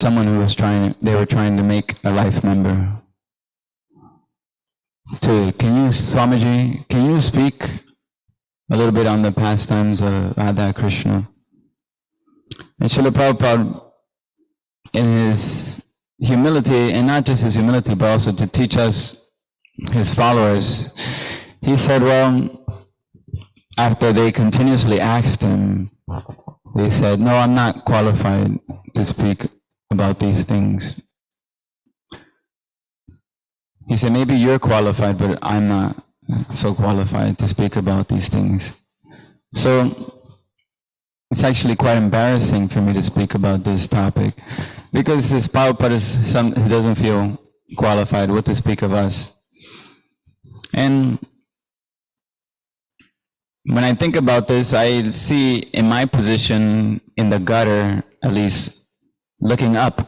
someone who was they were trying to make a life member. Swamiji, can you speak a little bit on the pastimes of Radha Krishna? And Srila Prabhupada, in his humility, and not just his humility, but also to teach us, his followers, he said, well, after they continuously asked him, they said, no, I'm not qualified to speak about these things. He said, maybe you're qualified, but I'm not so qualified to speak about these things. So it's actually quite embarrassing for me to speak about this topic, because his Prabhupada he doesn't feel qualified. What to speak of us? And when I think about this, I see in my position in the gutter, at least looking up,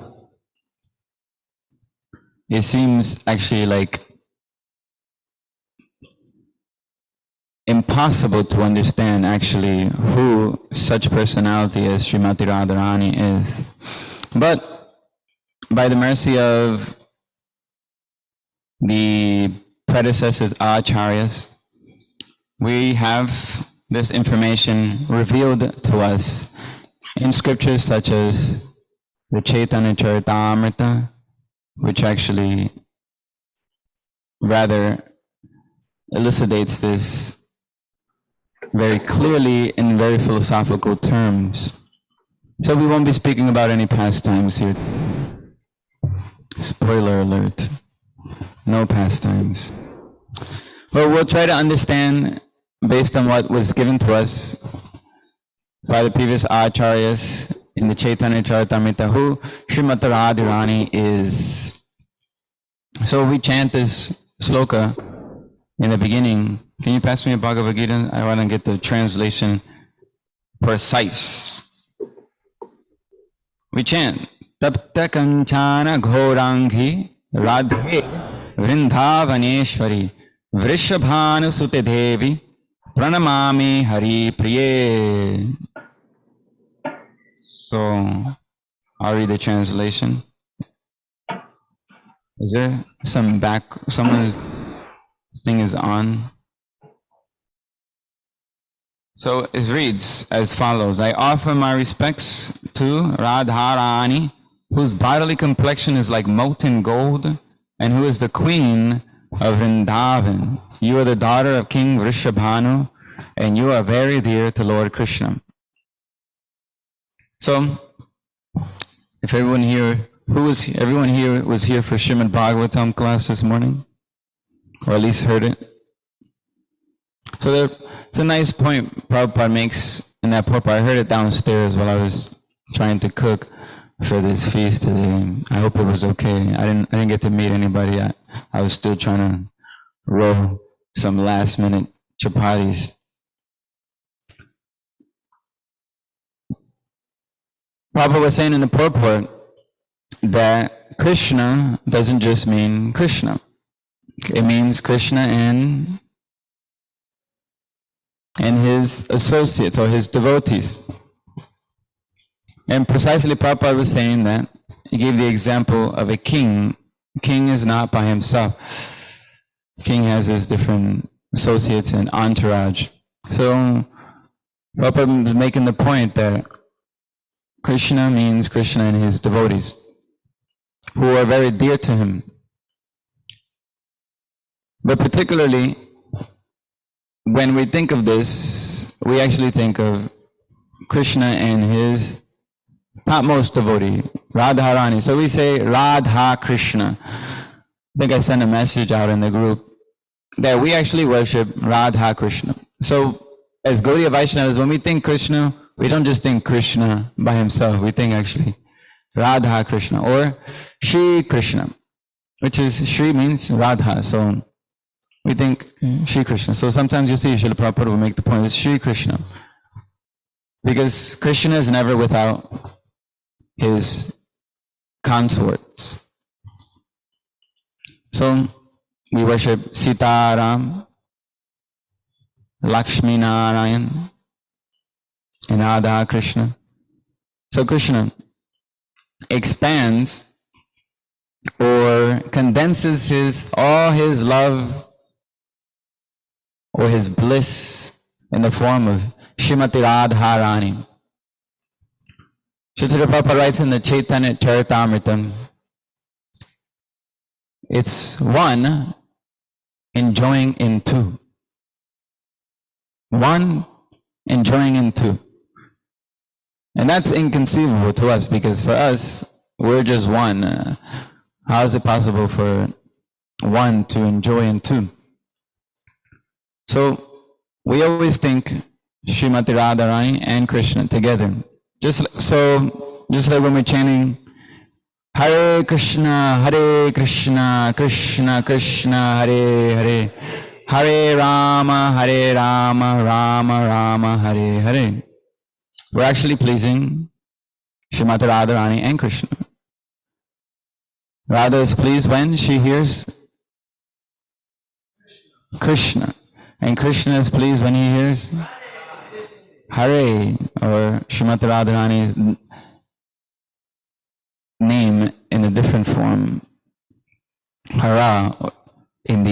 it seems actually like impossible to understand actually who such personality as Srimati Radharani is. But by the mercy of the predecessors, acharyas, we have this information revealed to us in scriptures such as the Chaitanya Charitamrita, which actually rather elucidates this very clearly in very philosophical terms. So we won't be speaking about any pastimes here. Spoiler alert, no pastimes. But we'll try to understand, based on what was given to us by the previous acharyas in the Chaitanya Charitamrita, who Srimati Radharani is. So we chant this sloka in the beginning. Can you pass me a Bhagavad-Gita? I want to get the translation precise. We chant, Tapta Kanchana Ghorangi Radhe Vrindavaneshwari Vrishabhanu Sute Devi Pranamami Hari Priye. So, I'll read the translation. Is there someone's thing is on? So it reads as follows. I offer my respects to Radharani, whose bodily complexion is like molten gold, and who is the queen of Vrindavan. You are the daughter of King Vrishabhanu, and you are very dear to Lord Krishna. So, if everyone here was here for Srimad Bhagavatam class this morning, or at least heard it. So it's a nice point Prabhupada makes in that purport. I heard it downstairs while I was trying to cook for this feast today. I hope it was okay. I didn't get to meet anybody. I was still trying to roll some last minute chapatis. Prabhupada was saying in the purport that Krishna doesn't just mean Krishna. It means Krishna and his associates or his devotees. And precisely Prabhupada was saying that he gave the example of a king. King is not by himself. King has his different associates and entourage. So Prabhupada was making the point that Krishna means Krishna and his devotees, who are very dear to him. But particularly, when we think of this, we actually think of Krishna and his topmost devotee, Radharani. So we say Radha Krishna. I think I sent a message out in the group that we actually worship Radha Krishna. So as Gaudiya Vaishnavas, when we think Krishna, we don't just think Krishna by himself. We think actually Radha Krishna or Shri Krishna, which is Shri means Radha. So we think Shri Krishna. So sometimes you see Srila Prabhupada will make the point it's Shri Krishna, because Krishna is never without his consorts. So we worship Sitaram, Lakshmi Narayan, and Radha Krishna. So Krishna, expands or condenses all his love or his bliss in the form of Srimati Radharani. Srila Prabhupada writes in the Chaitanya Charitamrita, it's one enjoying in two. One enjoying in two. And that's inconceivable to us, because for us, we're just one. How is it possible for one to enjoy in two? So we always think Srimati Radharani and Krishna together. Just like when we're chanting Hare Krishna, Krishna Krishna, Hare Hare, Hare Rama, Rama Rama, Hare Hare. We're actually pleasing Srimati Radharani and Krishna. Radha is pleased when she hears Krishna, and Krishna is pleased when he hears Hare, or Srimati Radharani's name in a different form. Hara in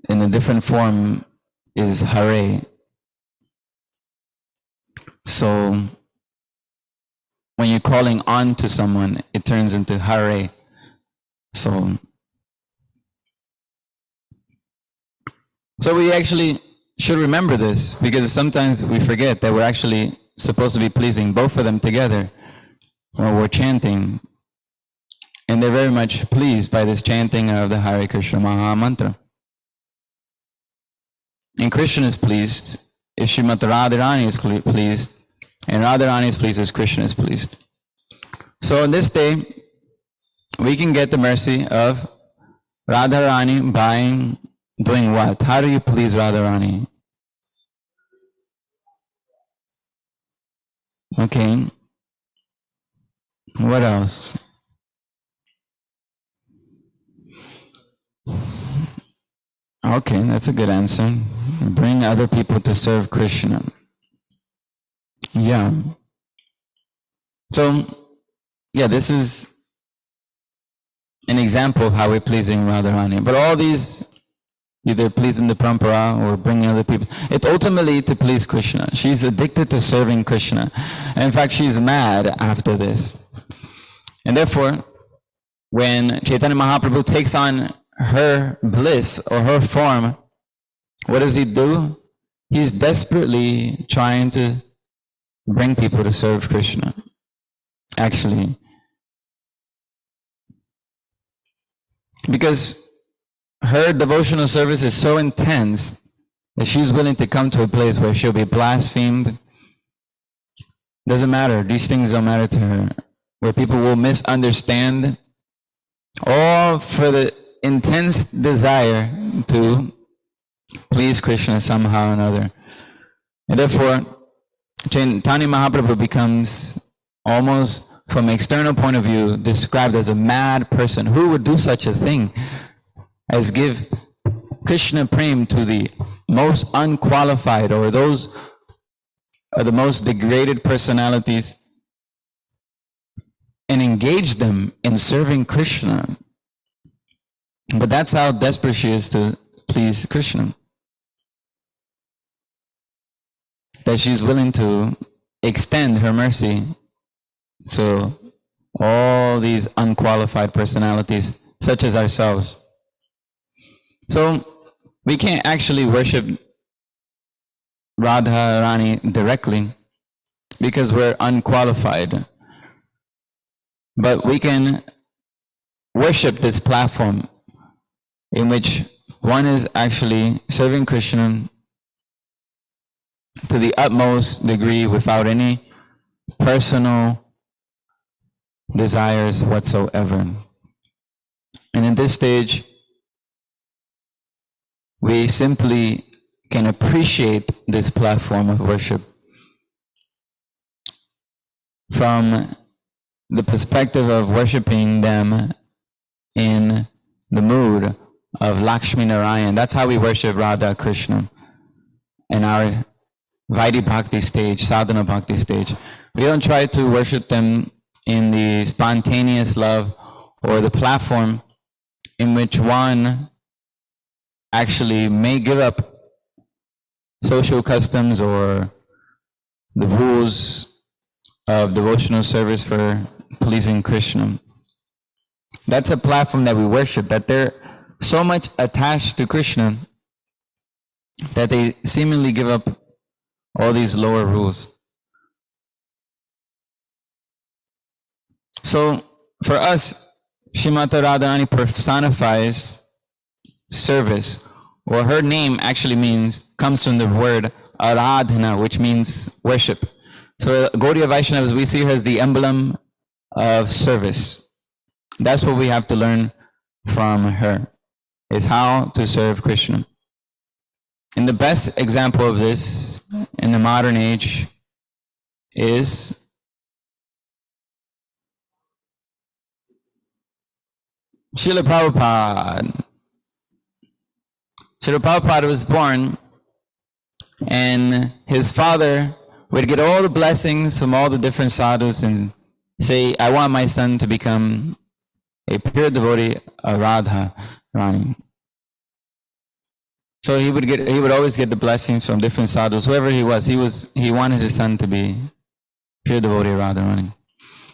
a different form is Hare. So when you're calling on to someone, it turns into Hare. So we actually should remember this, because sometimes we forget that we're actually supposed to be pleasing both of them together when we're chanting. And they're very much pleased by this chanting of the Hare Krishna Maha Mantra. And Krishna is pleased if Srimati Radharani is pleased, and Radharani is pleased as Krishna is pleased. So on this day, we can get the mercy of Radharani by doing what? How do you please Radharani? Okay. What else? Okay, that's a good answer. Bring other people to serve Krishna. Yeah. So, yeah, this is an example of how we're pleasing Radharani. But all these, either pleasing the Parampara or bringing other people, it's ultimately to please Krishna. She's addicted to serving Krishna. And in fact, she's mad after this. And therefore, when Chaitanya Mahaprabhu takes on her bliss or her form, what does he do? He's desperately trying to bring people to serve Krishna. Actually, because her devotional service is so intense that she's willing to come to a place where she'll be blasphemed. Doesn't matter. These things don't matter to her. Where people will misunderstand, all for the intense desire to please Krishna somehow or another. And therefore, Chaitanya Mahaprabhu becomes almost, from an external point of view, described as a mad person. Who would do such a thing as give Krishna Prem to the most unqualified, or those are the most degraded personalities, and engage them in serving Krishna? But that's how desperate she is to please Krishna, that she's willing to extend her mercy to all these unqualified personalities, such as ourselves. So we can't actually worship Radharani directly because we're unqualified. But we can worship this platform in which one is actually serving Krishna to the utmost degree without any personal desires whatsoever. And in this stage, we simply can appreciate this platform of worship from the perspective of worshiping them in the mood of Lakshmi Narayan. That's how we worship Radha Krishna in our Vaidhi Bhakti stage, Sadhana Bhakti stage. We don't try to worship them in the spontaneous love, or the platform in which one actually may give up social customs or the rules of devotional service for pleasing Krishna. That's a platform that we worship, that they're so much attached to Krishna that they seemingly give up all these lower rules. So for us, Srimati Radharani personifies service, or her name actually comes from the word Aradhana, which means worship. So Gaudiya Vaishnavas, we see her as the emblem of service. That's what we have to learn from her, is how to serve Krishna. And the best example of this in the modern age is Srila Prabhupada. Srila Prabhupada was born, and his father would get all the blessings from all the different sadhus and say, I want my son to become a pure devotee of Radha Rani. So he would always get the blessings from different sadhus, whoever he wanted his son to be pure devotee of Radha Rani.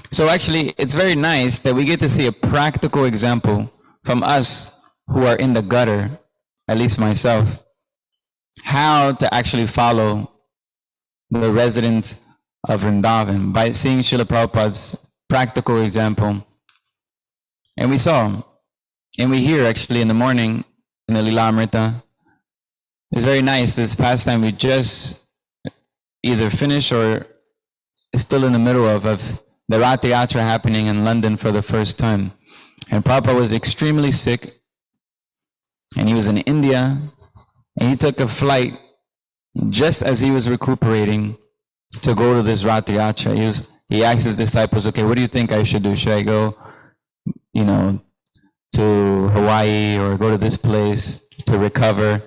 So actually, it's very nice that we get to see a practical example from us who are in the gutter, at least myself, how to actually follow the residents of Vrindavan by seeing Srila Prabhupada's practical example. And we saw, and we hear actually in the morning in the Lilamrita. It's very nice. This pastime we just either finished or is still in the middle of the Rath Yatra happening in London for the first time. And Prabhupada was extremely sick, and he was in India, and he took a flight just as he was recuperating to go to this Rath Yatra. He asked his disciples, okay, what do you think I should do? Should I go, to Hawaii or go to this place to recover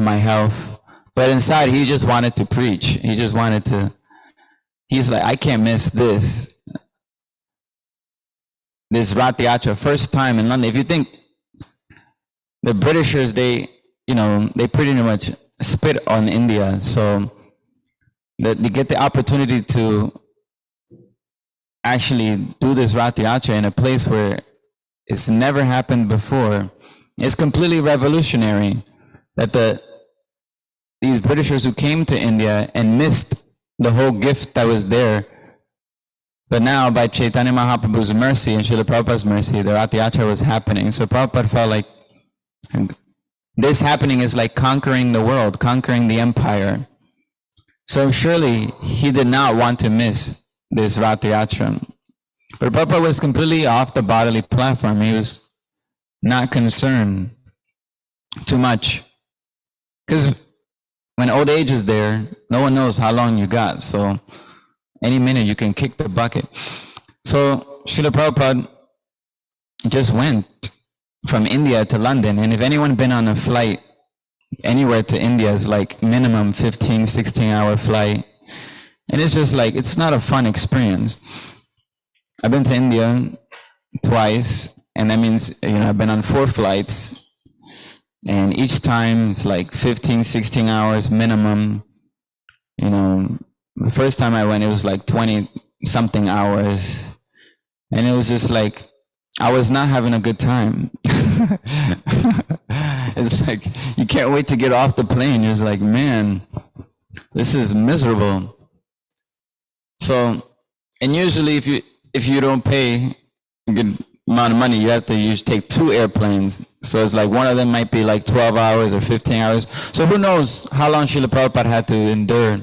my health? But inside, he just wanted to preach. He's like, I can't miss this Rath Yatra, first time in London. If you think the Britishers, they pretty much spit on India, so that they get the opportunity to actually do this Rath Yatra in a place where it's never happened before. It's completely revolutionary that these Britishers who came to India and missed the whole gift that was there. But now, by Chaitanya Mahaprabhu's mercy and Srila Prabhupada's mercy, the Rath Yatra was happening. So Prabhupada felt like this happening is like conquering the world, conquering the empire. So surely he did not want to miss this Rath Yatra. But Prabhupada was completely off the bodily platform. He was not concerned too much. Because when old age is there, no one knows how long you got. So any minute you can kick the bucket. So Srila Prabhupada just went from India to London. And if anyone been on a flight anywhere to India, is like minimum 15, 16-hour flight. And it's just like, it's not a fun experience. I've been to India twice, and that means, I've been on 4 flights, and each time it's like 15, 16 hours minimum. The first time I went, it was like 20 something hours, and it was just like, I was not having a good time. It's like, you can't wait to get off the plane. You're just like, man, this is miserable. So, and usually if you don't pay a good amount of money, you have to take 2 airplanes. So it's like one of them might be like 12 hours or 15 hours. So who knows how long Srila Prabhupada had to endure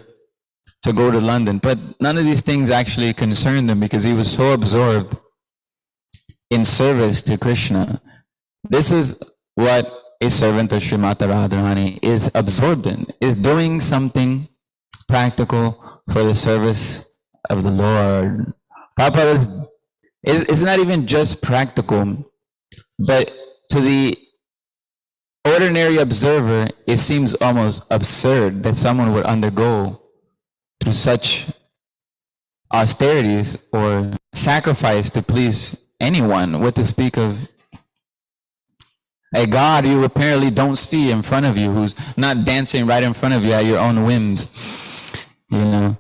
to go to London. But none of these things actually concerned him, because he was so absorbed in service to Krishna. This is what a servant of Srimati Radharani is absorbed in, is doing something practical for the service of the Lord. Prabhupada is not even just practical, but to the ordinary observer, it seems almost absurd that someone would undergo through such austerities or sacrifice to please anyone, what to speak of a God you apparently don't see in front of you, who's not dancing right in front of you at your own whims. You know,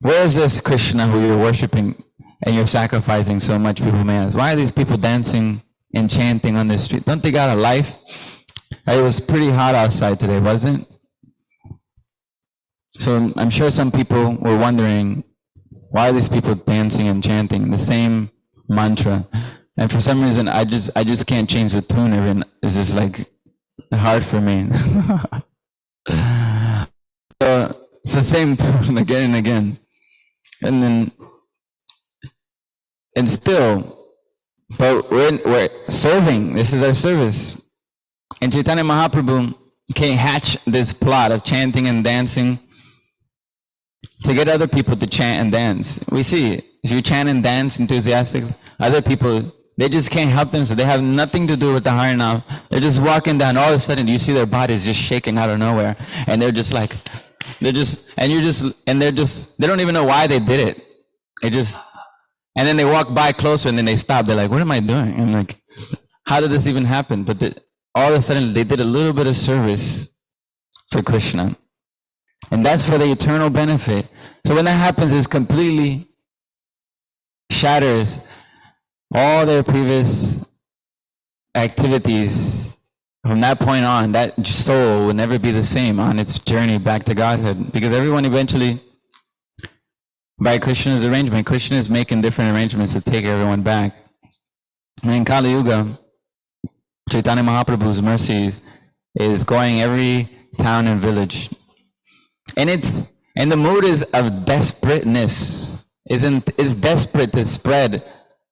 where is this Krishna who you're worshiping and you're sacrificing so much? People may ask, why are these people dancing and chanting on the street? Don't they got a life? It was pretty hot outside today, wasn't it? So I'm sure some people were wondering, why are these people dancing and chanting the same mantra? And for some reason, I just can't change the tune. Even it's just like hard for me. So it's the same tune again and again, and still, but we're serving. This is our service. And Chaitanya Mahaprabhu can hatch this plot of chanting and dancing to get other people to chant and dance. We see, if you chant and dance enthusiastically, other people, they just can't help themselves. They have nothing to do with the Harinam. They're just walking down. All of a sudden, you see their bodies just shaking out of nowhere. And they're just like, they don't even know why they did it. And then they walk by closer and then they stop. They're like, what am I doing? I'm like, how did this even happen? But all of a sudden, they did a little bit of service for Krishna. And that's for the eternal benefit. So when that happens, it completely shatters all their previous activities. From that point on, that soul will never be the same on its journey back to Godhead. Because everyone eventually, by Krishna's arrangement, Krishna is making different arrangements to take everyone back. And in Kali Yuga, Chaitanya Mahaprabhu's mercy is going every town and village. And the mood is of desperateness. Is desperate to spread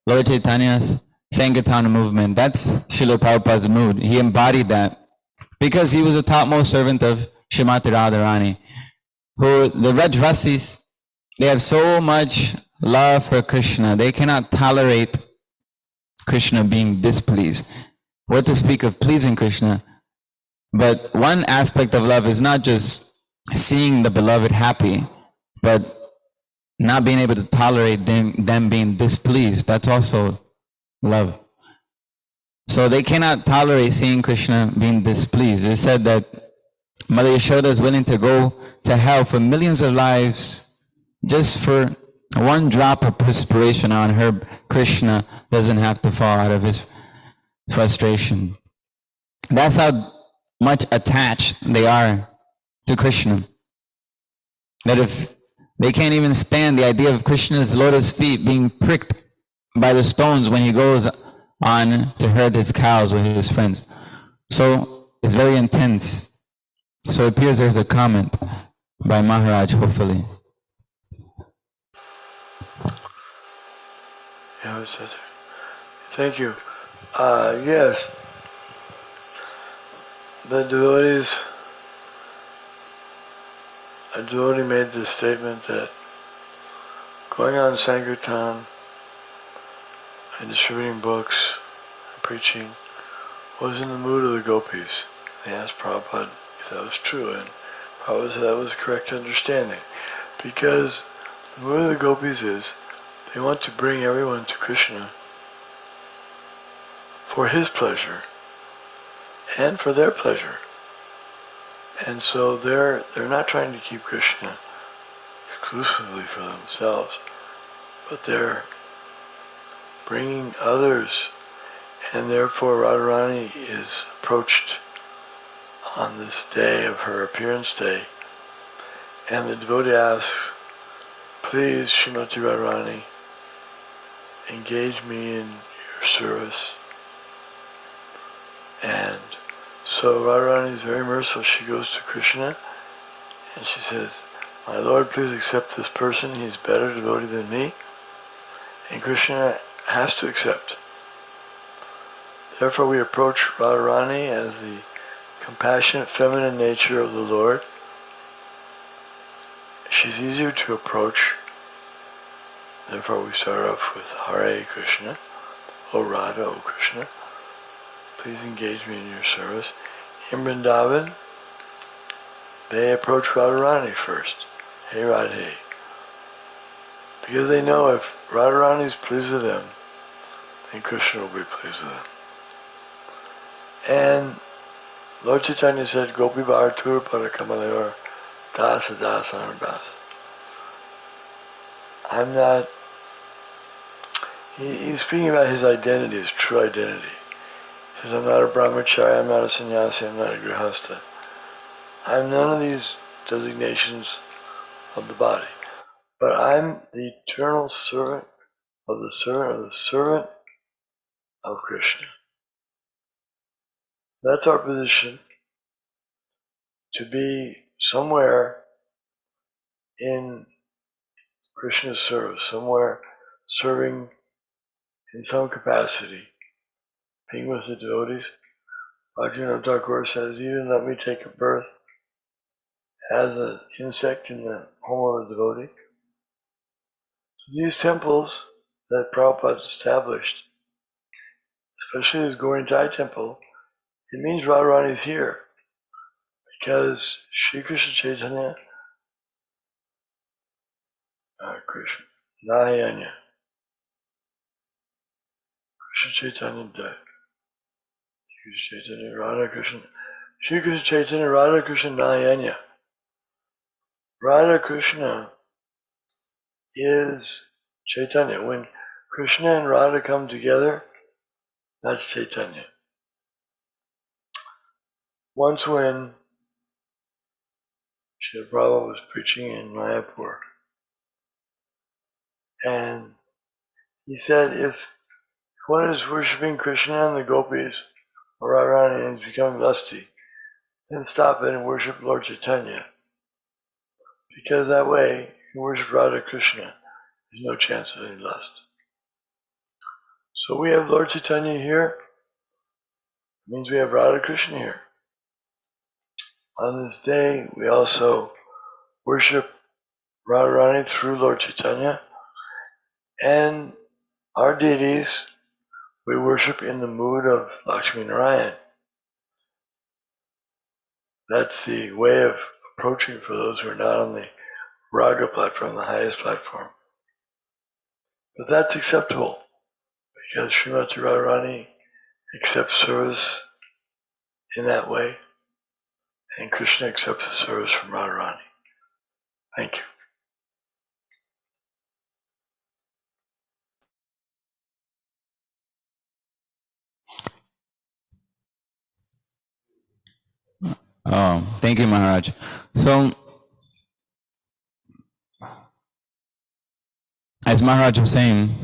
Lord Chaitanya's Sankirtana movement. That's Srila Prabhupada's mood. He embodied that because he was the topmost servant of Srimati Radharani, who the Rajvasis, they have so much love for Krishna. They cannot tolerate Krishna being displeased. What to speak of pleasing Krishna? But one aspect of love is not just seeing the beloved happy, but not being able to tolerate them being displeased. That's also love. So they cannot tolerate seeing Krishna being displeased. It said that Mother Yashoda is willing to go to hell for millions of lives just for one drop of perspiration on her. Krishna doesn't have to fall out of his frustration. That's how much attached they are to Krishna. That if they can't even stand the idea of Krishna's lotus feet being pricked by the stones when he goes on to herd his cows with his friends. So it's very intense. So it appears there's a comment by Maharaj, hopefully. Yeah, it says. Thank you. Yes. The devotees, a devotee made this statement that going on Sankirtan and distributing books and preaching was in the mood of the gopis. They asked Prabhupada if that was true, and Prabhupada said that was the correct understanding. Because the mood of the gopis is they want to bring everyone to Krishna for his pleasure and for their pleasure. And so they're not trying to keep Krishna exclusively for themselves, but they're bringing others, and therefore Radharani is approached on this day of her appearance day, and the devotee asks, please, Srimati Radharani, engage me in your service. And so Radharani is very merciful. She goes to Krishna and she says, my Lord, please accept this person. He's better devotee than me. And Krishna has to accept. Therefore we approach Radharani as the compassionate feminine nature of the Lord. She's easier to approach. Therefore we start off with Hare Krishna, O Radha, O Krishna. Please engage me in your service. In Vrindavan, they approach Radharani first. Hey Radhe. Because they know if Radharani is pleased with them, then Krishna will be pleased with them. And Lord Chaitanya said, Gopi Bharatur Parakamalayar Dasa Dasa Anubhasa. I'm not, he's speaking about his identity, his true identity. He says, I'm not a brahmachari, I'm not a sannyasi, I'm not a grihasta. I'm none of these designations of the body. But I'm the eternal servant of the servant of the servant of Krishna. That's our position, to be somewhere in Krishna's service, somewhere serving in some capacity, being with the devotees. Bhaktivinoda Thakur says, even let me take a birth as an insect in the home of a devotee. So these temples that Prabhupada established, especially his Govintai temple, it means Radharani is here, because Sri Krishna Chaitanya, Krishna, Nayanya, Krishna Chaitanya Dev, Krishna Chaitanya Radha Krishna, Sri Krishna Chaitanya Radha Krishna Nayanya. Radha Krishna is Chaitanya. When Krishna and Radha come together, that's Chaitanya. Once when Srila Prabhupada was preaching in Mayapur, and he said, if one is worshipping Krishna and the gopis or Radharani and is becoming lusty, then stop it and worship Lord Chaitanya. Because that way, if you worship Radha Krishna, there's no chance of any lust. So we have Lord Chaitanya here, it means we have Radha Krishna here. On this day, we also worship Radharani through Lord Chaitanya, and our deities we worship in the mood of Lakshmi Narayan. That's the way of approaching for those who are not on the Raga platform, the highest platform. But that's acceptable, because Srimati Radharani accepts service in that way, and Krishna accepts the service from Radharani. Thank you. Oh, thank you, Maharaj. So, as Maharaj was saying,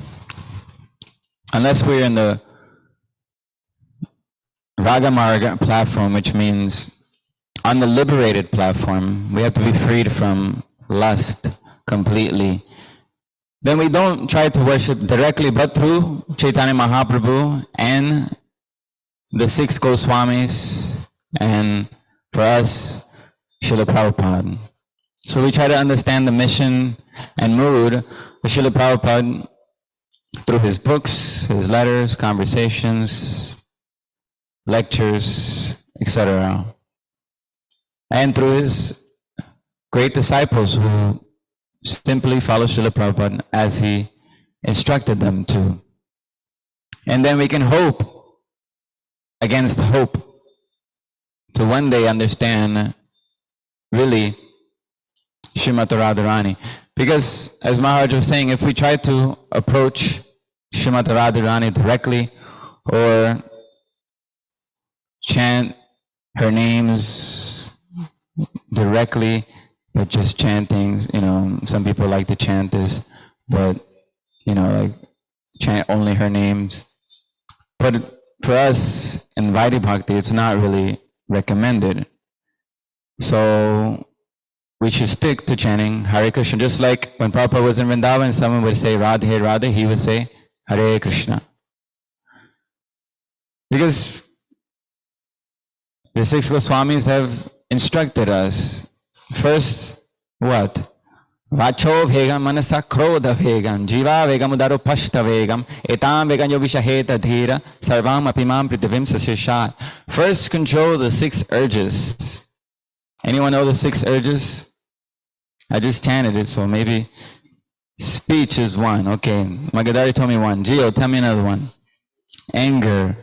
unless we're in the Ragamarga platform, which means on the liberated platform, we have to be freed from lust completely. Then we don't try to worship directly, but through Chaitanya Mahaprabhu and the 6 Goswamis, and for us, Srila Prabhupada. So we try to understand the mission and mood of Srila Prabhupada through his books, his letters, conversations, lectures, etc. And through his great disciples who simply follow Srila Prabhupada as he instructed them to. And then we can hope against hope to one day understand really Srimati Radharani. Because as Maharaj was saying, if we try to approach Srimati Radharani directly or chant her names directly, but just chanting, some people like to chant this, but, like chant only her names. But for us in Vaidhi Bhakti, it's not really recommended. So we should stick to chanting Hare Krishna. Just like when Prabhupada was in Vrindavan, someone would say Radhe Radhe, he would say Hare Krishna. Because the 6 Goswamis have instructed us. First, what? Vacho vegam manasa krodha vegam jiva vegam udaro pashta vegam etam vegam yovishaheta dhira sarvam apimam prithivim sasishat. First, control the 6 urges. Anyone know the 6 urges? I just chanted it, so maybe Speech is one. Okay. Magadari told me one. Gio, tell me another one. Anger.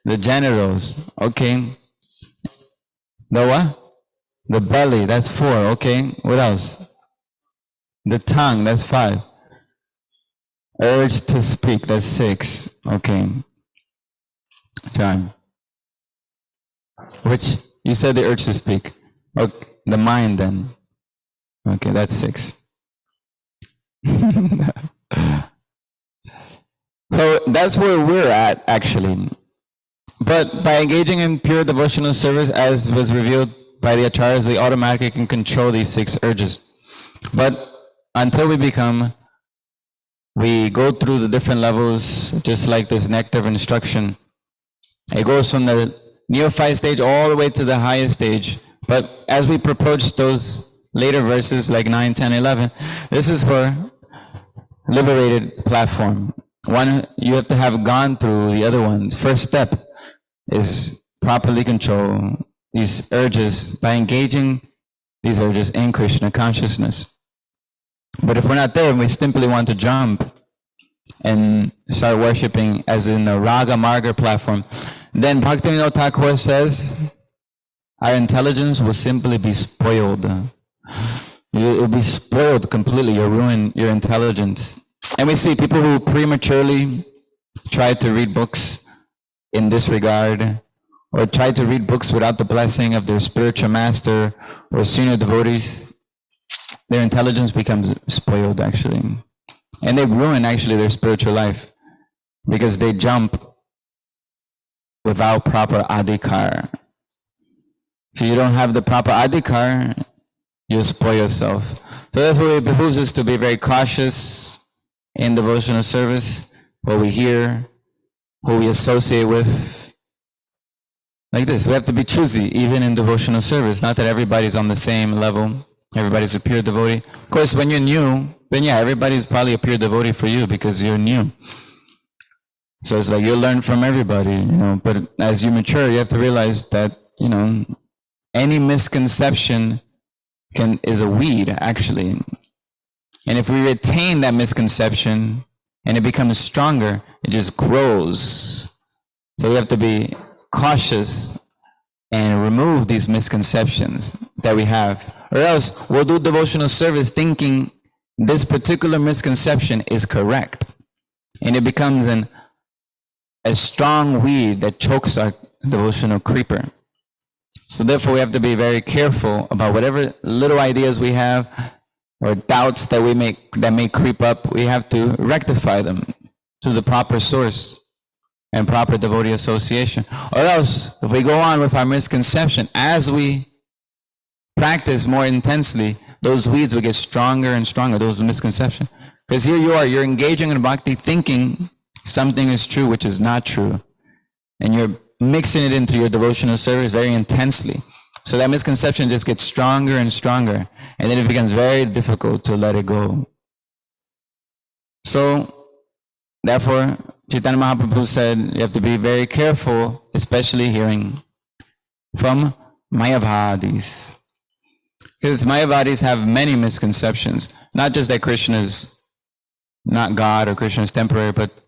The genitals. Okay. The what? The belly. That's 4. Okay. What else? The tongue. That's 5. Urge to speak. That's 6. Okay. Time. Which you said the urge to speak. Okay. The mind then. Okay, that's 6. So that's where we're at, actually. But by engaging in pure devotional service, as was revealed by the acharyas, we automatically can control these 6 urges. But until we go through the different levels, just like this nectar of instruction. It goes from the neophyte stage all the way to the highest stage. But as we approach those later verses, like 9, 10, 11, this is for liberated platform. One, you have to have gone through the other ones. First step is properly control these urges by engaging these urges in Krishna consciousness. But if we're not there and we simply want to jump and start worshiping as in the Raga Marga platform, then Bhaktivinoda Thakur says our intelligence will simply be spoiled. It will be spoiled completely. You'll ruin your intelligence. And we see people who prematurely try to read books in this regard, or try to read books without the blessing of their spiritual master or senior devotees. Their intelligence becomes spoiled, actually. And they ruin, actually, their spiritual life because they jump without proper adhikar. If you don't have the proper adhikar, you'll spoil yourself. So that's why it behooves us to be very cautious in devotional service, what we hear, who we associate with. Like this, we have to be choosy, even in devotional service. Not that everybody's on the same level. Everybody's a pure devotee. Of course, when you're new, then yeah, everybody's probably a pure devotee for you because you're new. So it's like you'll learn from everybody, but as you mature, you have to realize that, any misconception is a weed, actually. And if we retain that misconception and it becomes stronger, it just grows. So we have to be cautious and remove these misconceptions that we have. Or else we'll do devotional service thinking this particular misconception is correct. And it becomes a strong weed that chokes our devotional creeper. So therefore we have to be very careful about whatever little ideas we have or doubts that may creep up. We have to rectify them to the proper source and proper devotee association. Or else, if we go on with our misconception, as we practice more intensely, those weeds will get stronger and stronger, those misconceptions. Because here you're engaging in bhakti thinking something is true which is not true. And you're mixing it into your devotional service very intensely. So that misconception just gets stronger and stronger. And then it becomes very difficult to let it go. So, therefore, Chaitanya Mahaprabhu said you have to be very careful, especially hearing from Mayavadis. Because Mayavadis have many misconceptions. Not just that Krishna is not God or Krishna is temporary, but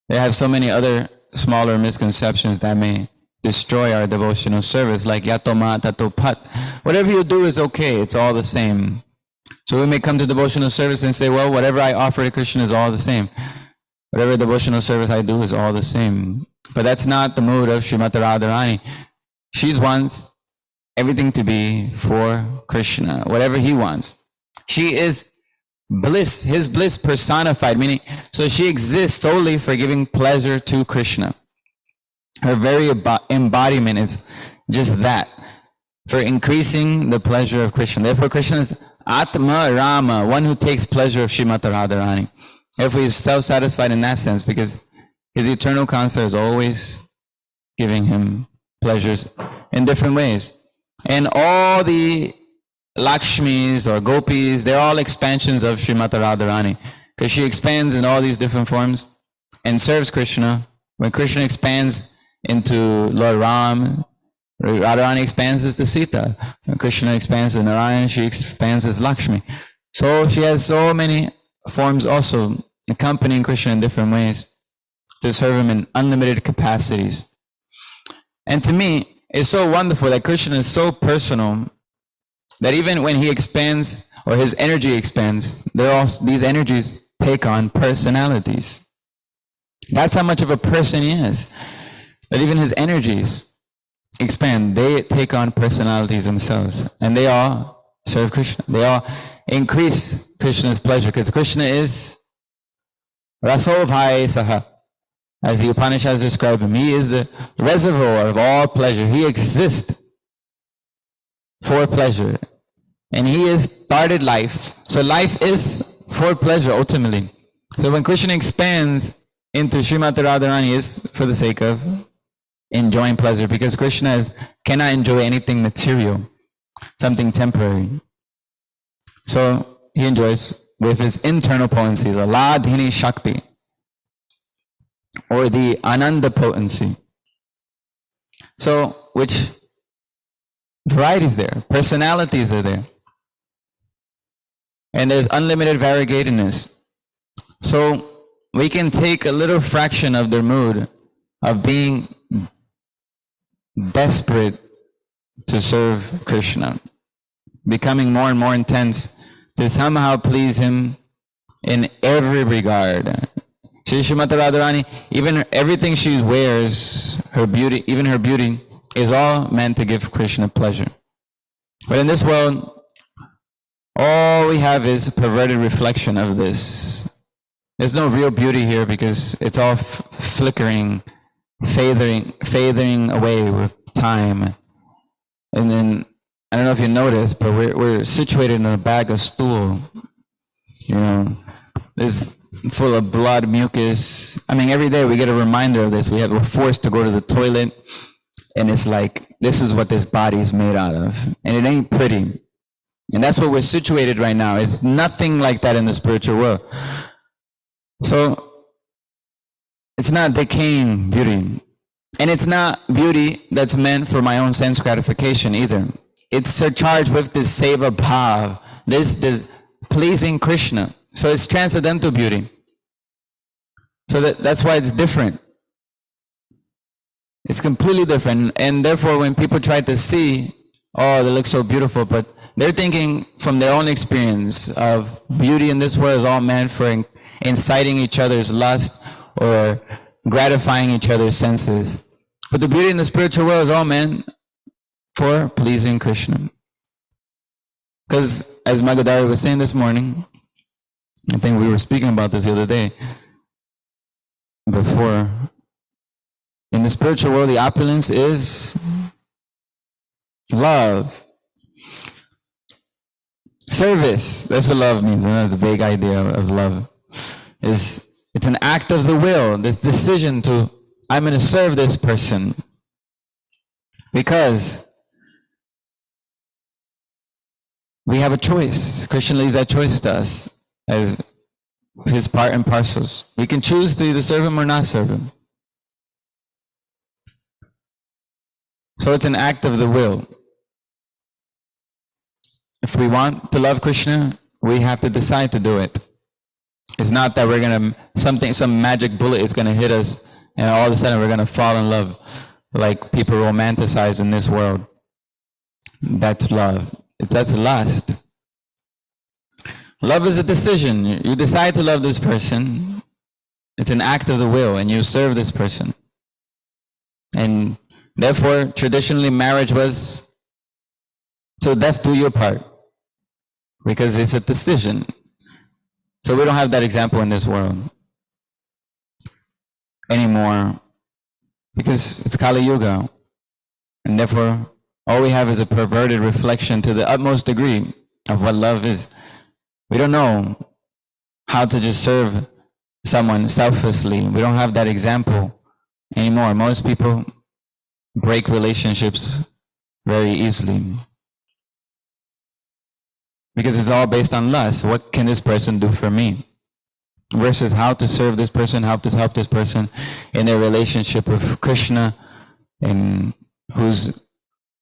they have so many other smaller misconceptions that may destroy our devotional service, like yatoma tatopat. Whatever you do is okay, it's all the same. So we may come to devotional service and say, well, whatever I offer to Krishna is all the same. Whatever devotional service I do is all the same. But that's not the mood of Srimati Radharani. She wants everything to be for Krishna, whatever he wants. She is bliss, his bliss personified, meaning, so she exists solely for giving pleasure to Krishna. Her very embodiment is just that, for increasing the pleasure of Krishna. Therefore, Krishna is Atma Rama, one who takes pleasure of Srimati Radharani. Therefore, he's self-satisfied in that sense, because his eternal consort is always giving him pleasures in different ways. And all the Lakshmis or Gopis, they're all expansions of Srimati Radharani, because she expands in all these different forms and serves Krishna. When Krishna expands into Lord Ram, Radharani expands as to Sita. When Krishna expands to Narayan, she expands as Lakshmi. So she has so many forms also, accompanying Krishna in different ways to serve him in unlimited capacities. And to me, it's so wonderful that Krishna is so personal that even when he expands or his energy expands, these energies take on personalities. That's how much of a person he is. That even his energies expand, they take on personalities themselves. And they all serve Krishna. They all increase Krishna's pleasure, because Krishna is Raso Bhai Saha. As the Upanishads describe him, he is the reservoir of all pleasure. He exists for pleasure. And he has started life. So life is for pleasure ultimately. So when Krishna expands into Srimati Radharani, is for the sake of enjoying pleasure, because Krishna cannot enjoy anything material, something temporary. So he enjoys with his internal potency, the Ladhini Shakti, or the Ananda potency. So, which varieties there, personalities are there. And there's unlimited variegatedness. So we can take a little fraction of their mood of being desperate to serve Krishna, becoming more and more intense to somehow please him in every regard. Srimati Radharani, even everything she wears, her beauty, even her beauty, is all meant to give Krishna pleasure. But in this world, all we have is a perverted reflection of this. There's no real beauty here, because it's all flickering, fading away with time. And then, I don't know if you noticed, but we're situated in a bag of stool. You know, it's full of blood, mucus. I mean, every day we get a reminder of this. We're forced to go to the toilet, and it's like, this is what this body is made out of. And it ain't pretty. And that's what we're situated right now. It's nothing like that in the spiritual world. So it's not decaying beauty. And it's not beauty that's meant for my own sense gratification either. It's surcharged with this seva bhav, this pleasing Krishna. So it's transcendental beauty. So that's why it's different. It's completely different. And therefore, when people try to see, oh, they look so beautiful, but they're thinking from their own experience of beauty in this world is all meant for inciting each other's lust or gratifying each other's senses. But the beauty in the spiritual world is all meant for pleasing Krishna. Because as Magadari was saying this morning, I think we were speaking about this the other day, before, in the spiritual world, the opulence is love. Service, that's what love means. The vague idea of love is, it's an act of the will, this decision to, I'm going to serve this person because we have a choice. Krishna leaves that choice to us as his part and parcels. We can choose to either serve him or not serve him. So it's an act of the will. If we want to love Krishna, we have to decide to do it. It's not that we're gonna, some magic bullet is gonna hit us and all of a sudden we're gonna fall in love like people romanticize in this world. That's love. That's lust. Love is a decision. You decide to love this person. It's an act of the will, and you serve this person. And therefore, traditionally, marriage was so death do your part, because it's a decision. So we don't have that example in this world anymore, because it's Kali Yuga, and therefore all we have is a perverted reflection to the utmost degree of what love is. We don't know how to just serve someone selflessly. We don't have that example anymore. Most people break relationships very easily because it's all based on lust. What can this person do for me? Versus how to serve this person, help this person in their relationship with Krishna, and who's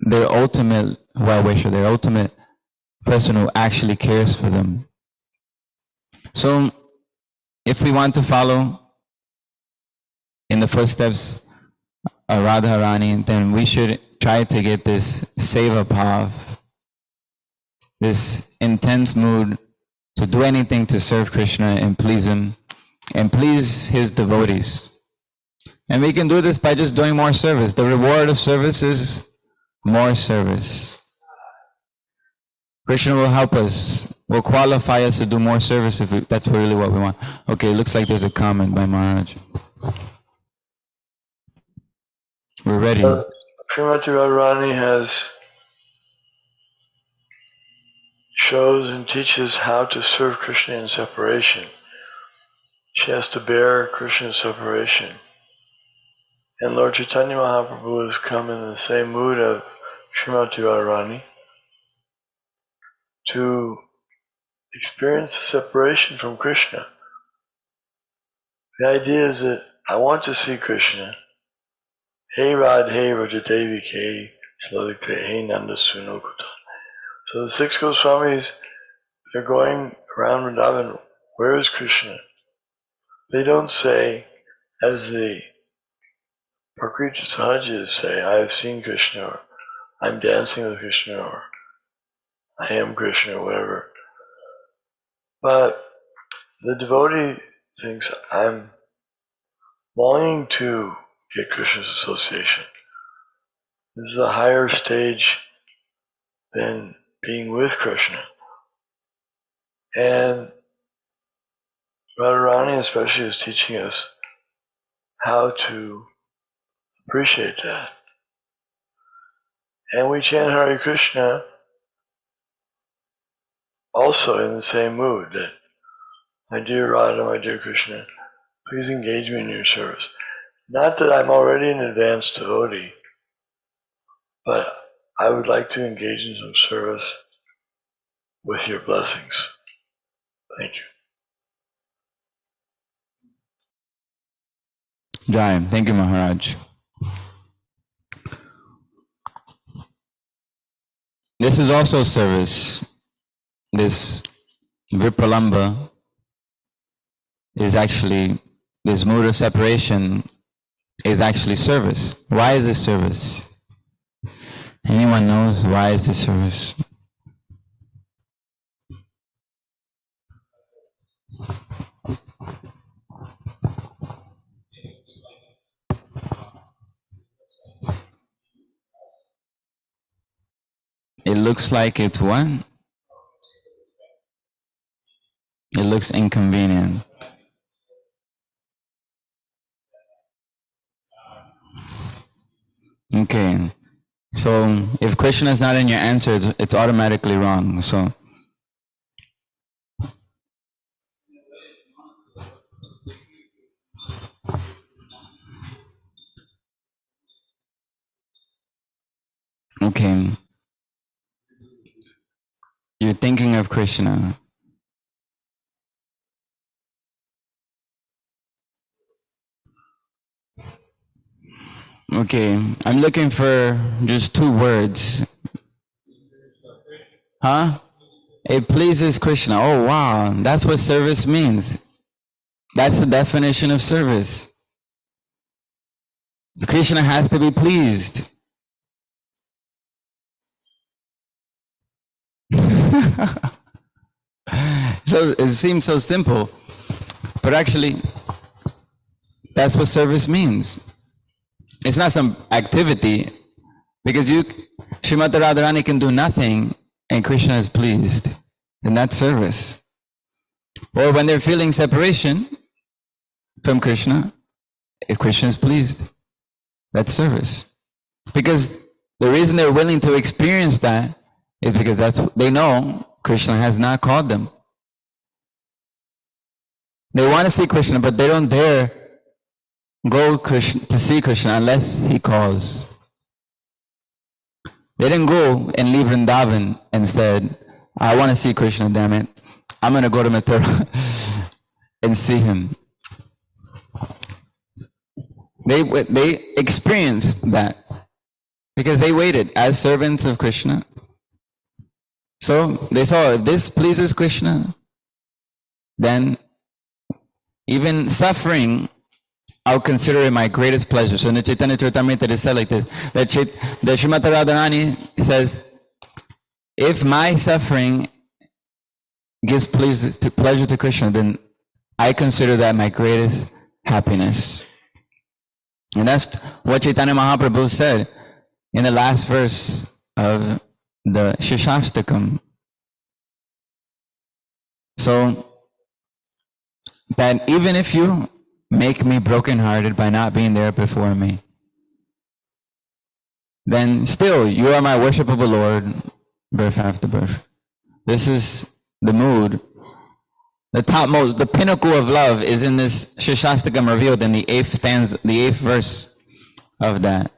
their ultimate well-wisher, their ultimate person who actually cares for them. So if we want to follow in the footsteps of Radharani, then we should try to get this seva bhav, this intense mood to do anything to serve Krishna and please him and please his devotees. And we can do this by just doing more service. The reward of service is more service. Krishna will help us, will qualify us to do more service if that's really what we want. Okay, looks like there's a comment by Maharaj. We're ready. Srimati Radharani has shows and teaches how to serve Krishna in separation. She has to bear Krishna's separation. And Lord Chaitanya Mahaprabhu has come in the same mood of Srimati Radharani to experience the separation from Krishna. The idea is that I want to see Krishna. Hey Radhe Rajadevi Ke Shlokite Hey Nanda Sunokuta. So the six Goswamis, they're going around Vrindavan, where is Krishna? They don't say, as the Prakriti Sahajas say, I have seen Krishna, or I'm dancing with Krishna, or I am Krishna, or whatever. But the devotee thinks, I'm longing to get Krishna's association. This is a higher stage than being with Krishna. And Radharani especially is teaching us how to appreciate that. And we chant Hare Krishna also in the same mood that, my dear Radha, my dear Krishna, please engage me in your service. Not that I'm already an advanced devotee, but I would like to engage in some service with your blessings. Thank you. Jai. Thank you, Maharaj. This is also service. This Vipralamba is actually, this mood of separation is actually service. Why is this service? Anyone knows why is this service? It looks like it's what? It looks inconvenient. Okay. So if Krishna is not in your answer, it's automatically wrong. So okay. You're thinking of Krishna. Okay, I'm looking for just two words. Huh? It pleases Krishna. Oh wow, that's what service means. That's the definition of service. Krishna has to be pleased. So it seems so simple, but actually that's what service means. It's not some activity, because Srimati Radharani can do nothing and Krishna is pleased, then that's service. Or when they're feeling separation from Krishna, if Krishna is pleased, that's service. Because the reason they're willing to experience that is because they know Krishna has not called them. They want to see Krishna, but they don't dare go to see Krishna unless he calls. They didn't go and leave Vrindavan and said, I want to see Krishna, damn it. I'm going to go to Mathura and see him. They experienced that because they waited as servants of Krishna. So they saw, if this pleases Krishna, then even suffering, I'll consider it my greatest pleasure. So in the Chaitanya Charitamrita it is said like this, that Srimati Radharani says, if my suffering gives pleasure to Krishna, then I consider that my greatest happiness. And that's what Chaitanya Mahaprabhu said in the last verse of the Shishastakam. So that even if you make me brokenhearted by not being there before me, then still you are my worshipable Lord, birth after birth. This is the mood. The topmost, the pinnacle of love is in this Shishastakam revealed in the 8th stanza, the 8th verse of that.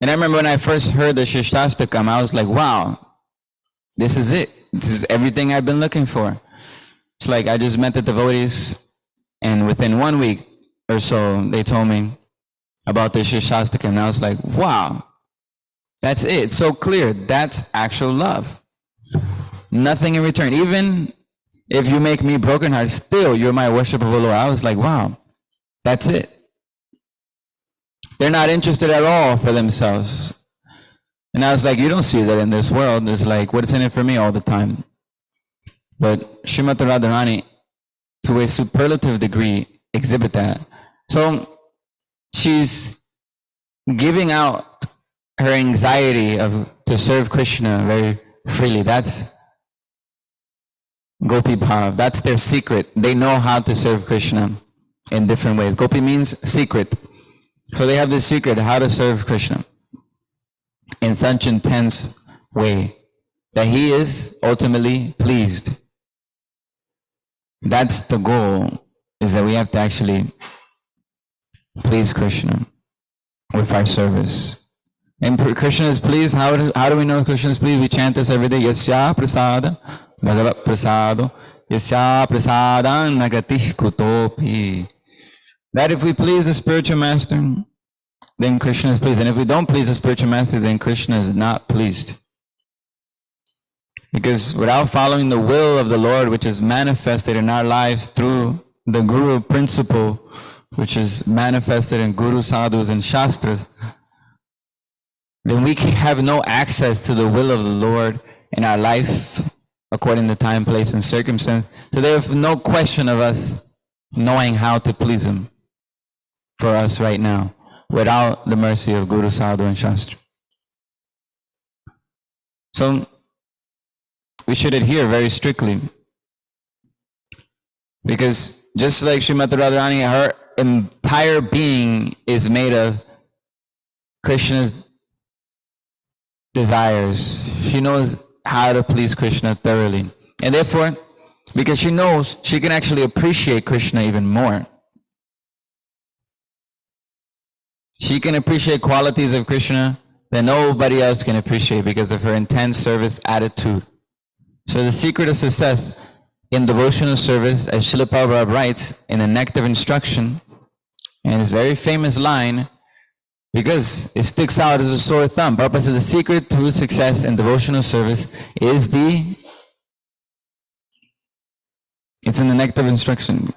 And I remember when I first heard the Shishastakam, I was like, wow, this is it. This is everything I've been looking for. It's like I just met the devotees, and within 1 week or so, they told me about the Shishastakam, and I was like, wow, that's it. It's so clear. That's actual love. Nothing in return. Even if you make me brokenhearted, still you're my worshipable Lord. I was like, wow, that's it. They're not interested at all for themselves. And I was like, you don't see that in this world. It's like, what's in it for me all the time? But Srimati Radharani, to a superlative degree, exhibit that. So she's giving out her anxiety to serve Krishna very freely. That's Gopi Bhav. That's their secret. They know how to serve Krishna in different ways. Gopi means secret. So they have this secret, how to serve Krishna in such intense way that he is ultimately pleased. That's the goal, is that we have to actually please Krishna with our service. And Krishna is pleased. How do we know Krishna is pleased? We chant this every day. Yasya prasada bhagavat prasado yasya prasadam nagatih kutopi. That if we please the spiritual master, then Krishna is pleased. And if we don't please the spiritual master, then Krishna is not pleased. Because without following the will of the Lord, which is manifested in our lives through the Guru principle, which is manifested in Guru Sadhus and Shastras, then we can have no access to the will of the Lord in our life according to time, place, and circumstance. So there's no question of us knowing how to please Him for us right now without the mercy of Guru, Sadhu, and Shastra. So we should adhere very strictly, because just like Srimati Radharani, her entire being is made of Krishna's desires. She knows how to please Krishna thoroughly. And therefore, because she knows, she can actually appreciate Krishna even more. She can appreciate qualities of Krishna that nobody else can appreciate because of her intense service attitude. So the secret of success in devotional service, as Srila Prabhupada writes in the Nectar of Instruction, and his very famous line, because it sticks out as a sore thumb. Prabhupada says the secret to success in devotional service is it's in the Nectar of Instruction,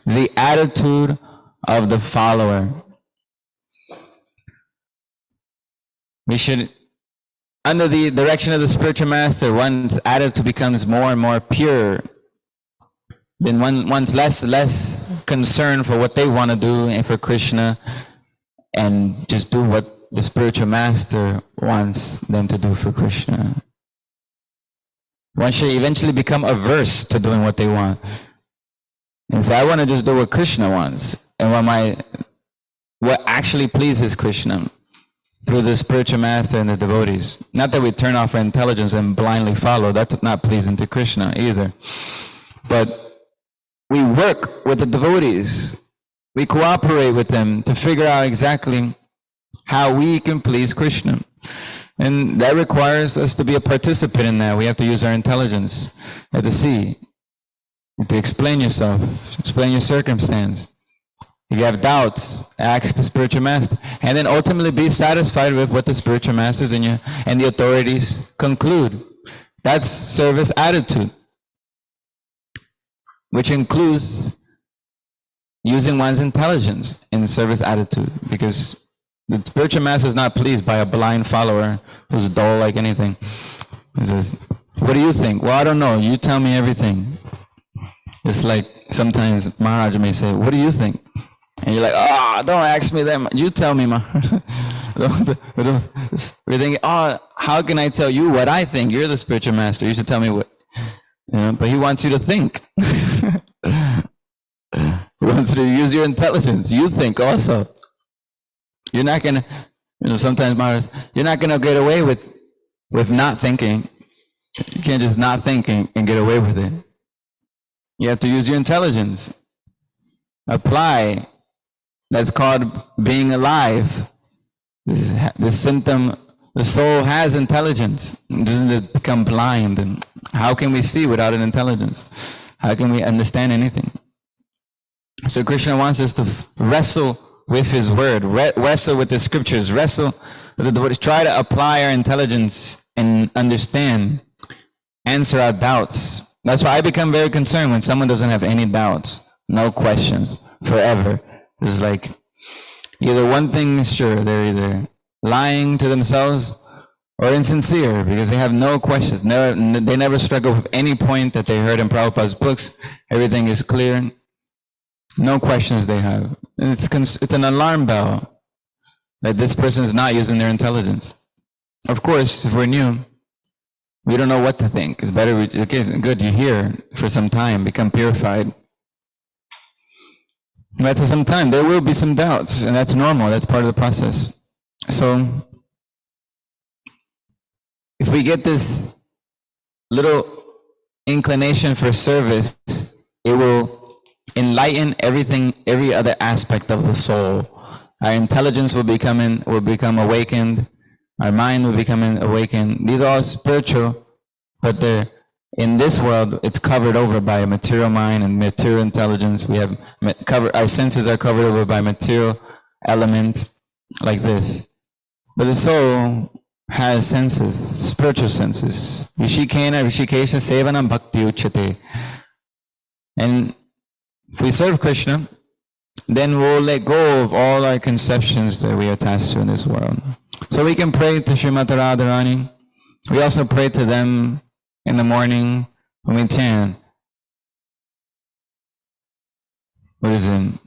the attitude of the follower. We should, under the direction of the spiritual master, one's attitude becomes more and more pure. Then one's less concerned for what they want to do and for Krishna, and just do what the spiritual master wants them to do for Krishna. One should eventually become averse to doing what they want and say, I want to just do what Krishna wants, and what actually pleases Krishna through the spiritual master and the devotees. Not that we turn off our intelligence and blindly follow. That's not pleasing to Krishna either. But we work with the devotees. We cooperate with them to figure out exactly how we can please Krishna. And that requires us to be a participant in that. We have to use our intelligence. We have to see. You have to explain yourself, explain your circumstance. If you have doubts, ask the spiritual master. And then ultimately be satisfied with what the spiritual masters and the authorities conclude. That's service attitude, which includes using one's intelligence in service attitude, because the spiritual master is not pleased by a blind follower who's dull like anything. He says, what do you think? Well, I don't know. You tell me everything. It's like sometimes Maharaj may say, what do you think? And you're like, oh, don't ask me that. You tell me, Maharaj. We're thinking, oh, how can I tell you what I think? You're the spiritual master. You should tell me what. You know, but he wants you to think. He wants you to use your intelligence. You think also. You're not going to, sometimes Maharaj, you're not going to get away with not thinking. You can't just not think and get away with it. You have to use your intelligence. Apply. That's called being alive. This symptom, the soul has intelligence. It doesn't become blind. And how can we see without an intelligence? How can we understand anything? So Krishna wants us to wrestle with his word, wrestle with the scriptures, wrestle with the words, try to apply our intelligence and understand, answer our doubts. That's why I become very concerned when someone doesn't have any doubts, no questions, forever. It's like, either one thing is sure, they're either lying to themselves or insincere, because they have no questions. They never struggle with any point that they heard in Prabhupada's books. Everything is clear. No questions they have. It's an alarm bell that this person is not using their intelligence. Of course, if we're new, we don't know what to think. It's better, okay, good, you're here for some time, become purified. But after some time, there will be some doubts, and that's normal, that's part of the process. So, if we get this little inclination for service, it will enlighten everything, every other aspect of the soul. Our intelligence will become awakened. Our mind will become awakened. These are all spiritual, but they're in this world. It's covered over by a material mind and material intelligence. We have our senses are covered over by material elements like this. But the soul has senses, spiritual senses. Rishikena, Rishikesha, Sevanam Bhakti Uchate. And if we serve Krishna, then we'll let go of all our conceptions that we attach to in this world. So we can pray to Srimati Radharani. We also pray to them in the morning when we chant. What is it?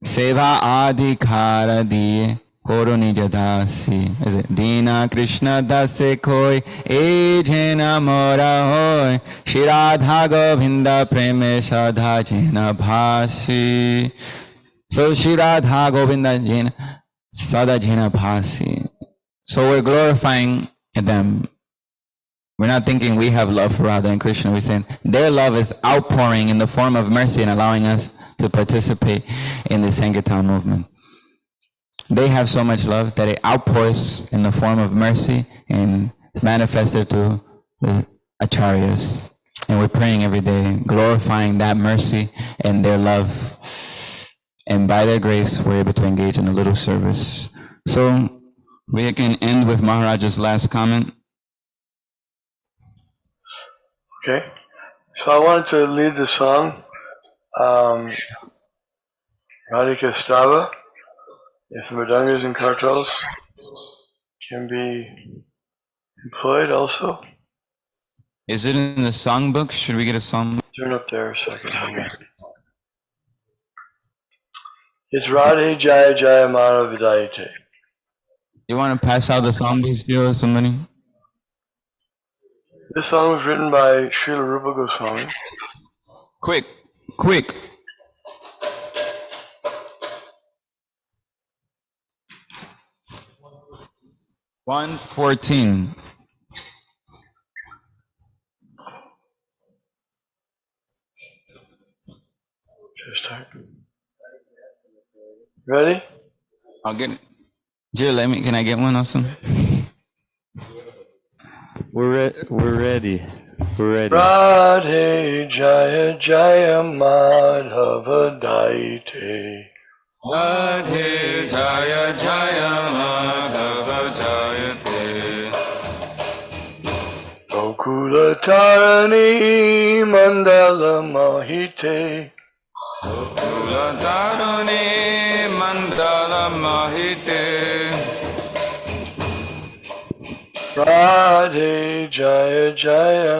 Seva adhikara diye koro nija dasi. Is it? Dina Krishna dase koi ejena mora hoy. Shri Radha Govinda preme sadha jena bhasi. So Shri Radha Govinda jena sadha jena bhasi. So we're glorifying them. We're not thinking we have love for Radha and Krishna. We're saying their love is outpouring in the form of mercy and allowing us to participate in the Sankirtan movement. They have so much love that it outpours in the form of mercy and it's manifested to the acharyas. And we're praying every day, glorifying that mercy and their love. And by their grace, we're able to engage in a little service. So we can end with Maharaj's last comment. Okay. So I wanted to lead the song, Radhika Stava, if the mridangas and kartals can be employed also. Is it in the songbook? Should we get a song? Turn up there a second. Hang on. It's Radhe Jaya Jaya Mana Vidayate. You want to pass out the songbooks to somebody? This song was written by Srila Rupa Goswami. Quick, quick. $114. Just start. Ready? I'll get it. Jill, can I get one also? We're ready. We're ready. Radhe Jaya Jaya Madhava Daite. Radhe Jaya Jaya Madhava Jaya Gokulatarani Mandala Mahite Gokulatarani Mandala Mahite Radhe Jaya Jaya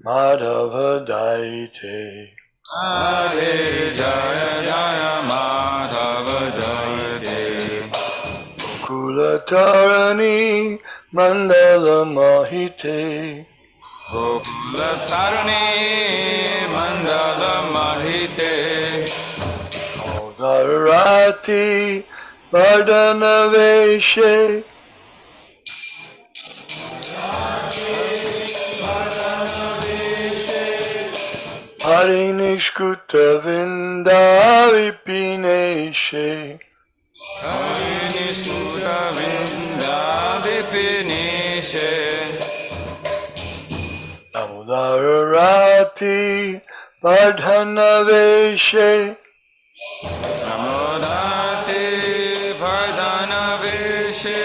Madhava Daite Radhe Jaya Jaya Madhava Daite Gokulatarani Mandala Mahite Gokulatarani Mandala Mahite Dharati Vardhana Veshe Harinishkuta Vindavipineshe Harinishkuta Vindavipineshe Dharati Vardhana Veshe Namodati Vardhana Veshe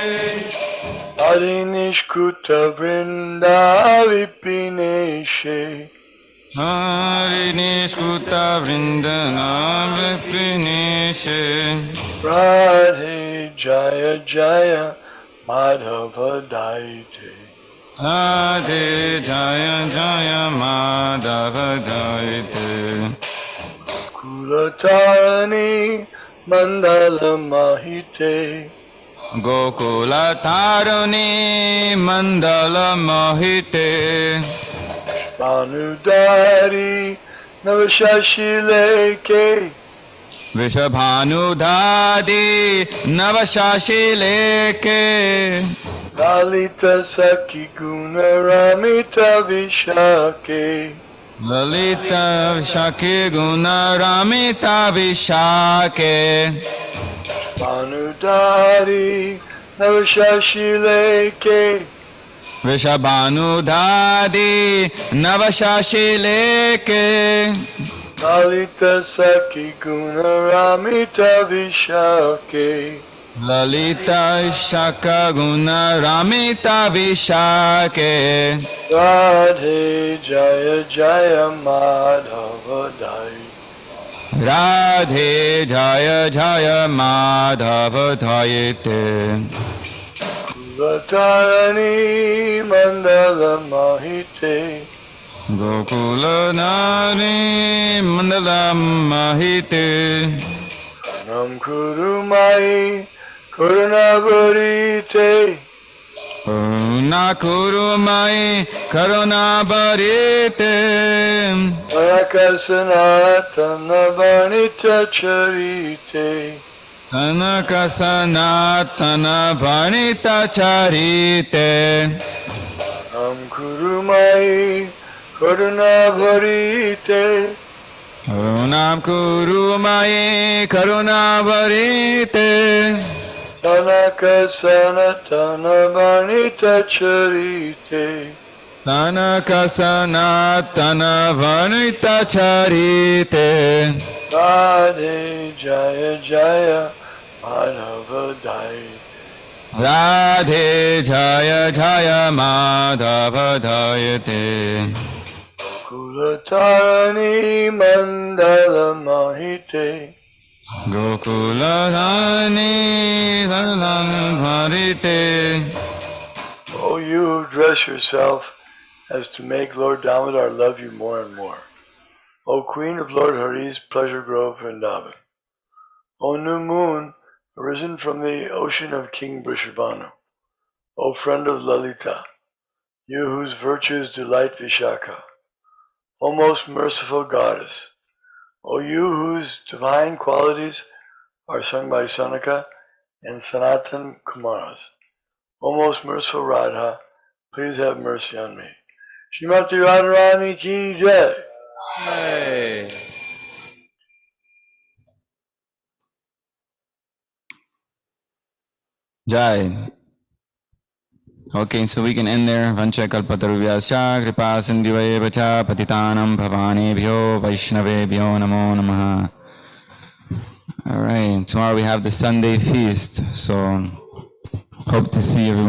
Harinishkuta Vrindavipineshe Harinishkuta Vrindana Vipineshe Radhe Jaya Jaya Madhava Daite Radhe Jaya Jaya Madhava Daite Gokulatarani Mandala Mahite Gokulatarani Mandala Mahite Vanudari Navashashileke Vishabhanudadi Navashashileke Lalita Sakhi Guna Ramita Vishake Lalita Shaki Guna Ramita Vishake Vanudari Navashashileke Vishabhanudadi Navashashileke Lalita Sakhi Guna Ramita Vishake Lalita Shaka Guna Ramita Vishake Radhe Jaya Jaya Madhava Daite Radhe Jaya Jaya Madhava Daite Gokulatarani Mandala Mahite Gokulanari Mandala Mahite Nam Kurumai Karunavarite Karuna Kurumai Karuna Bharite Anakasanatana Varnita Charite Tanaka Sanatana Varnita Charite Nam Kurumai Karunavarite Karunam Kurumai Karuna Bharite Sanaka Sanatana Varnita Charite Tanaka Sanatana Varnita Charite Radhe Jaya Jaya Madhava Daite Radhe Jaya Jaya Madhava Daite Gokulatarani Mandala Mahite Gokuladhani Sarvana Bharite Oh, you who dress yourself as to make Lord Damodar love you more and more. O Queen of Lord Hari's pleasure grove Vrindavan. O new moon, arisen from the ocean of King Vrishabhanu. O friend of Lalita, you whose virtues delight Vishaka. O most merciful goddess, O you whose divine qualities are sung by Sanaka and Sanatan Kumaras. O most merciful Radha, please have mercy on me. Srimati Radharani ki jai. Hey. Jai. Okay, so we can end there. Vancha kalpatarubhyascha kripa sindhuvaya vacha patitanam bhavanebhyo vaishnavebhyo namo namaha. All right, tomorrow we have the Sunday feast, so hope to see everyone.